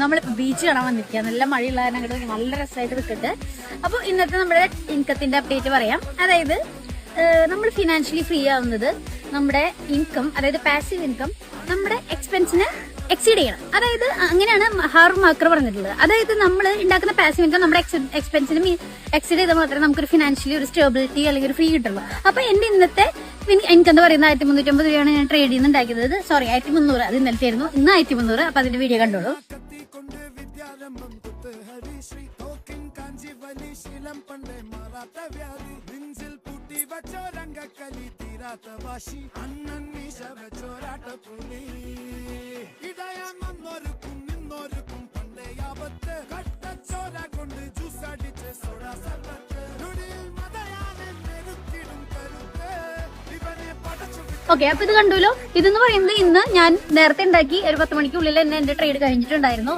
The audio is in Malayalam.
നമ്മളിപ്പോ ബീച്ച് കാണാൻ വന്നിരിക്കുക. നല്ല മഴയുള്ള കാരണം നല്ല രസമായിട്ട് നിൽക്കട്ടെ. അപ്പൊ ഇന്നത്തെ നമ്മുടെ ഇൻകത്തിന്റെ അപ്ഡേറ്റ് പറയാം. അതായത് നമ്മൾ ഫിനാൻഷ്യലി ഫ്രീ ആവുന്നത് നമ്മുടെ ഇൻകം, അതായത് പാസീവ് ഇൻകം നമ്മുടെ എക്സ്പെൻസിനെ എക്സീഡ് ചെയ്യണം. അതായത് അങ്ങനെയാണ് ഹാർവ് മാർക്കർ പറഞ്ഞിട്ടുള്ളത്. അതായത് നമ്മൾ ഉണ്ടാക്കുന്ന പാസീവ് ഇൻകം നമ്മുടെ എക്സ്പെൻസിനും എക്സീഡ് ചെയ്താൽ മാത്രമേ നമുക്കൊരു ഫിനാൻഷ്യലി ഒരു സ്റ്റെബിലിറ്റി അല്ലെങ്കിൽ ഒരു ഫ്രീ കിട്ടുള്ളൂ. അപ്പൊ എന്റെ ഇന്നത്തെ എനിക്ക് എന്താ പറയുന്നത് 1350 രൂപയാണ് ഞാൻ ട്രേഡ് ചെയ്യുന്ന ഉണ്ടാക്കിയത്. സോറി 1300, അത് ഇന്നലത്തെ ആയിരുന്നു. ഇന്ന് 1300. അപ്പൊ അതിന്റെ വീഡിയോ കണ്ടോളൂ. ഓക്കെ, അപ്പൊ ഇത് കണ്ടുല്ലോ. ഇതെന്ന് പറയുന്നത് ഇന്ന് ഞാൻ നേരത്തെ ഉണ്ടാക്കി ഒരു 10 മണിക്കുള്ളിൽ തന്നെ എന്റെ ട്രേഡ് കഴിഞ്ഞിട്ടുണ്ടായിരുന്നു.